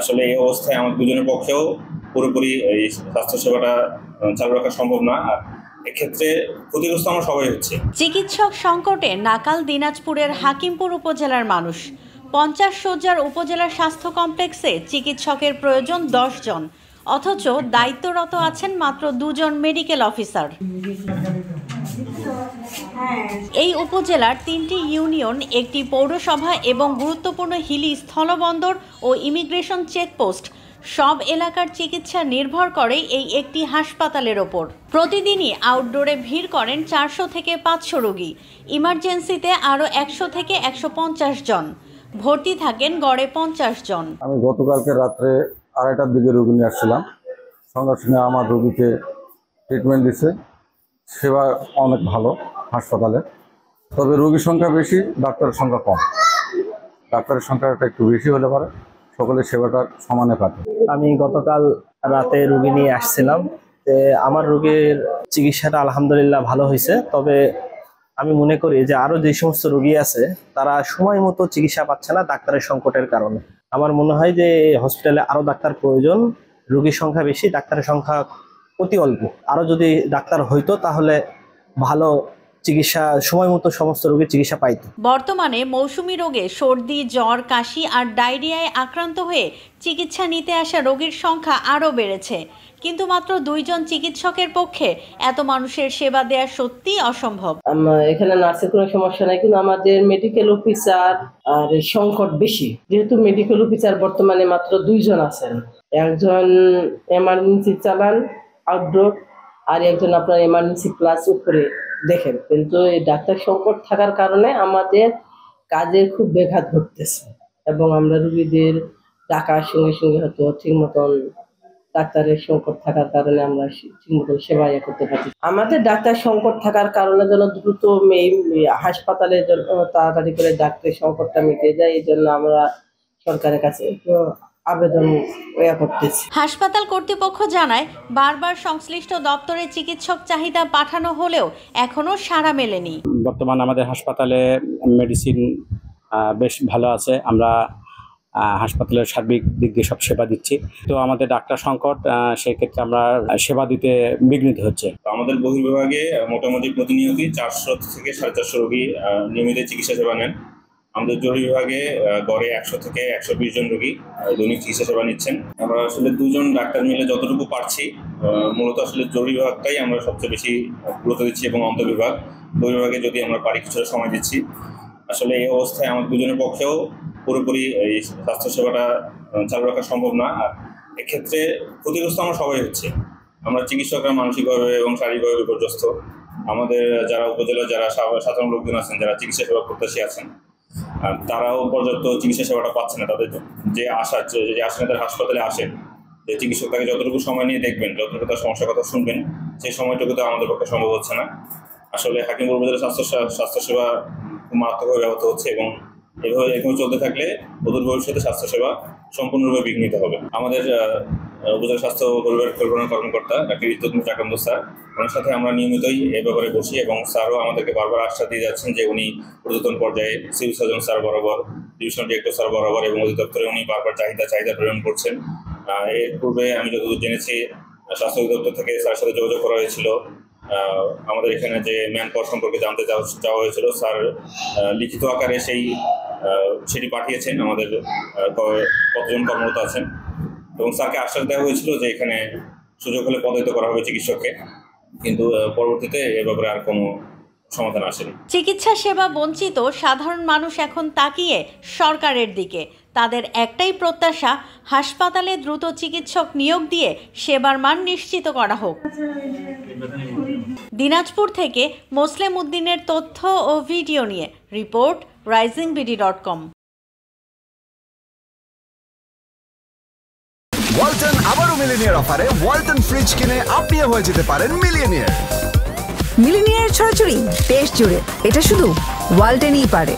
আসলে এই অবস্থায় আমার দুজনের পক্ষেও পুরোপুরি এই স্বাস্থ্যসেবাটা চালু রাখা সম্ভব না। আর এক্ষেত্রে ক্ষতিগ্রস্ত আমরা সবাই হচ্ছে। চিকিৎসক সংকটে নাকাল দিনাজপুরের হাকিমপুর উপজেলার মানুষ। 50 শয্যার উপজেলা স্বাস্থ্য কমপ্লেক্সে চিকিৎসকের প্রয়োজন 10 জন, অথচ দায়িত্বরত আছেন মাত্র 2 জন মেডিকেল অফিসার। এই উপজেলার 3টি ইউনিয়ন, একটি পৌরসভা এবং গুরুত্বপূর্ণ হিলি স্থলবন্দর ও ইমিগ্রেশন চেকপোস্ট, সব এলাকার চিকিৎসা নির্ভর করে এই একটি হাসপাতালের ওপর। প্রতিদিনই আউটডোরে ভিড় করেন 400 থেকে 500 রোগী, ইমার্জেন্সিতে আরও 100 থেকে 150 জন, ভর্তি থাকেন গড়ে 50 জন। আমি গতকালকে রাত্রে 2:30টার দিকে রোগী নিয়ে আসছিলাম। সঙ্গে সঙ্গে আমার রোগীকে ট্রিটমেন্ট দিছে। সেবা অনেক ভালো হাসপাতালে, তবে রোগীর সংখ্যা বেশি, ডাক্তারের সংখ্যা কম। ডাক্তারের সংখ্যাটা একটু বেশি হলে পারে সকলের সেবাটা সমানে পাবে। আমি গতকাল রাতে রোগী নিয়ে আসছিলাম। আমার রোগীর চিকিৎসাটা আলহামদুলিল্লাহ ভালো হয়েছে, তবে আমি মনে করি যে আরো যে সমস্ত রোগী আছে তারা সময় মতো চিকিৎসা পাচ্ছে না ডাক্তারের সংকটের কারণে। আমার মনে হয় যে হসপিটালে আরো ডাক্তার প্রয়োজন। রোগীর সংখ্যা বেশি, ডাক্তারের সংখ্যা অতি অল্প। আরো যদি ডাক্তার হইতো তাহলে ভালো চিকিৎসা, সময় মতো সমস্ত রোগীর চিকিৎসা পাইত। বর্তমানে মৌসুমী রোগে সর্দি, জ্বর, কাশি আর ডায়রিয়ায় আক্রান্ত হয়ে চিকিৎসা নিতে আসা রোগীর সংখ্যা আরও বেড়েছে, কিন্তু মাত্র 2 জন চিকিৎসকের পক্ষে এত মানুষের সেবা দেওয়া সত্যি অসম্ভব। এখানে নার্সের কোনো সমস্যা নাই, কিন্তু আমাদের মেডিকেল অফিসার আর সংকট বেশি। যেহেতু মেডিকেল অফিসার বর্তমানে মাত্র 2 জন আছেন, একজন এমার্জেন্সি চালান আউটডোর, আর একজন আপনার এমার্জেন্সি প্লাস উপরে দেখেন। কিন্তু এই ডাক্তার সংকট থাকার কারণে আমাদের কাজের খুব ব্যাঘাত ঘটতেছে, এবং আমরা রোগীদের ডাকার সঙ্গে সঙ্গে হয়তো ঠিক মতন ডাক্তারের সংকট থাকার কারণে আমরা ঠিক মতন সেবা করতে পারছি। আমাদের ডাক্তার সংকট থাকার কারণে যেন দ্রুত হাসপাতালে তাড়াতাড়ি করে ডাক্তারের সংকটটা মিটে যায়, এই জন্য আমরা সরকারের কাছে আবেদন করতেছি। হাসপাতাল কর্তৃপক্ষ জানায়, বারবার সংশ্লিষ্ট দপ্তরে চিকিৎসক চাহিদা পাঠানো হলেও এখনো সাড়া মেলেনি। বর্তমান আমাদের হাসপাতালে মেডিসিন বেশ ভালো আছে। আমরা হাসপাতালের সার্বিক দিক দিয়ে সব সেবা দিচ্ছি। তো আমাদের ডাক্তার সংকট, সেই ক্ষেত্রে আমরা সেবা দিতে বিঘ্নিত হচ্ছে। আমাদের বহির্বিভাগে মোটামুটি প্রতিনিয়তই 400 থেকে 450 রোগী নিয়মিত চিকিৎসা সেবা নেন। আমাদের জরুরি বিভাগে গড়ে 100 থেকে 120 জন রোগী দৈনিক চিকিৎসা সেবা নিচ্ছেন। আমরা আসলে 2 জন ডাক্তার মিলে যতটুকু পারছি, মূলত আসলে জরুরি বিভাগটাই আমরা সবচেয়ে বেশি গুরুত্ব দিচ্ছি, এবং অন্তর্বিভাগ বহির্বিভাগে যদি আমরা পারি কিছুটা সময় দিচ্ছি। আসলে এই অবস্থায় আমার দুজনের পক্ষেও পুরোপুরি এই স্বাস্থ্যসেবাটা চালু রাখা সম্ভব না। আর এক্ষেত্রে ক্ষতিগ্রস্ত আমরা সবাই হচ্ছে। আমরা চিকিৎসকরা মানসিকভাবে এবং শারীরিকভাবে বিপর্যস্ত। আমাদের যারা উপজেলার যারা সাধারণ লোকজন আছেন, যারা চিকিৎসা সেবা প্রত্যাশী আছেন, তারাও পর্যাপ্ত চিকিৎসা সেবাটা পাচ্ছে না। তাদের যে আশা তাদের হাসপাতালে আসেন, যে চিকিৎসক তাকে যতটুকু সময় নিয়ে দেখবেন, যতটুকু তার সমস্যার কথা শুনবেন, সেই সময়টুকু তো আমাদের পক্ষে সম্ভব হচ্ছে না। আসলে হাকিমপুর উপজেলার স্বাস্থ্যসেবা খুব মারাত্মকভাবে ব্যাহত হচ্ছে, এবং এভাবে চলতে থাকলে অদূর ভবিষ্যতে স্বাস্থ্যসেবা সম্পূর্ণরূপে বিঘ্নিত হবে। আমাদের উপজেলা স্বাস্থ্য পরিকল্পনা কর্মকর্তা ডাক্তার ইজ্জতুল চাকন্দ স্যার, ওনার সাথে আমরা নিয়মিতই এ ব্যাপারে বসি, এবং স্যারও আমাদেরকে বারবার আশ্বাস দিয়ে যাচ্ছেন যে উনি ঊর্ধ্বতন পর্যায়ে সিভিল সার্জন স্যার বরাবর, ডিভিশনাল ডিরেক্টর স্যার বরাবর এবং অধিদপ্তরে উনি বারবার চাহিদা প্রেরণ করছেন। এর পূর্বে আমি যতদূর জেনেছি, স্বাস্থ্য অধিদপ্তর থেকে স্যারের সাথে যোগাযোগ করা হয়েছিল। আমাদের এখানে যে ম্যান পাওয়ার সম্পর্কে জানতে চাওয়া হয়েছিল, স্যার লিখিত আকারে সেটি পাঠিয়েছেন আমাদের কতজন কর্মরত আছেন, এবং স্যারকে আশ্বাস দেওয়া হয়েছিল যে এখানে সুযোগ হলে পদোন্নতি করা হবে চিকিৎসককে, কিন্তু পরবর্তীতে এ ব্যাপারে আর কোনো সমাধান আসেনি। চিকিৎসা সেবা বঞ্চিত সাধারণ মানুষ এখন তাকিয়ে সরকারের দিকে। তাদের একটাই প্রত্যাশা, হাসপাতালে দ্রুত চিকিৎসক নিয়োগ দিয়ে সেবার মান নিশ্চিত করা হোক। দিনাজপুর থেকে মোসলেম উদ্দিনের তথ্য ও ভিডিও নিয়ে রিপোর্ট risingBD.com। ওয়ালটন আবারও মিলিনিয়ার অফারে ওয়ালটন ফ্রিজ কিনে আপনিও হয়ে যেতে পারেন মিলিয়নিয়ার। মিলিনিয়ার ছড়াছড়ি দেশ জুড়ে, এটা শুধু ওয়ালটনই পারে।